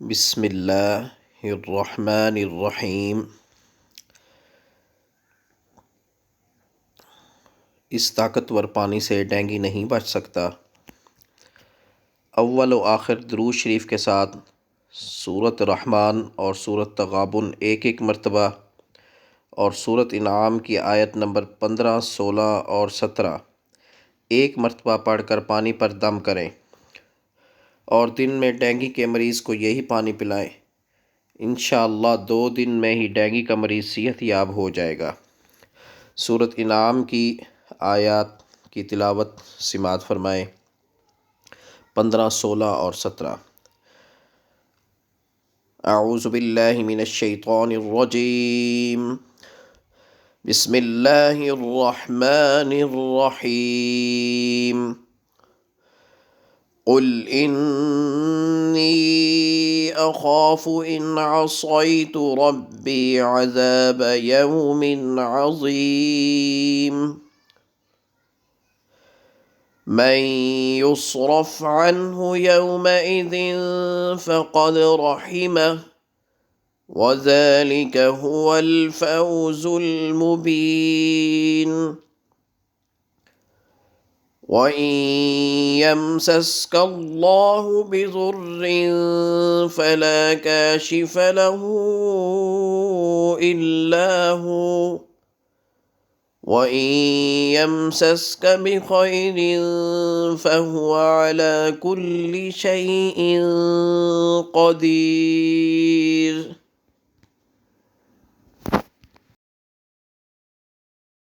بسم اللہ الرحمن الرحیم۔ اس طاقتور پانی سے ڈینگی نہیں بچ سکتا۔ اول و آخر درود شریف کے ساتھ سورۃ رحمان اور سورۃ تغابن ایک ایک مرتبہ اور سورۃ انعام کی آیت نمبر 15، 16 اور 17 ایک مرتبہ پڑھ کر پانی پر دم کریں اور دن میں ڈینگی کے مریض کو یہی پانی پلائیں۔ انشاءاللہ 2 دن میں ہی ڈینگی کا مریض صحت یاب ہو جائے گا۔ سورۃ انعام کی آیات کی تلاوت سماعت فرمائیں 15، 16 اور 17۔ اعوذ باللہ من الشیطان الرجیم، بسم اللہ الرحمن الرحیم۔ قل انی اخاف ان عصیت ربی عذاب یوم عظیم۔ من یصرف عنہ یومئذ فقد رحمہ وذلک هو الفوز المبین۔ وَإِن يَمْسَسْكَ اللَّهُ بِضُرٍّ فَلَا كَاشِفَ لَهُ إِلَّا هُوَ، وَإِن يَمْسَسْكَ بِخَيْرٍ فَهُوَ عَلَى كُلِّ شَيْءٍ قَدِيرٌ۔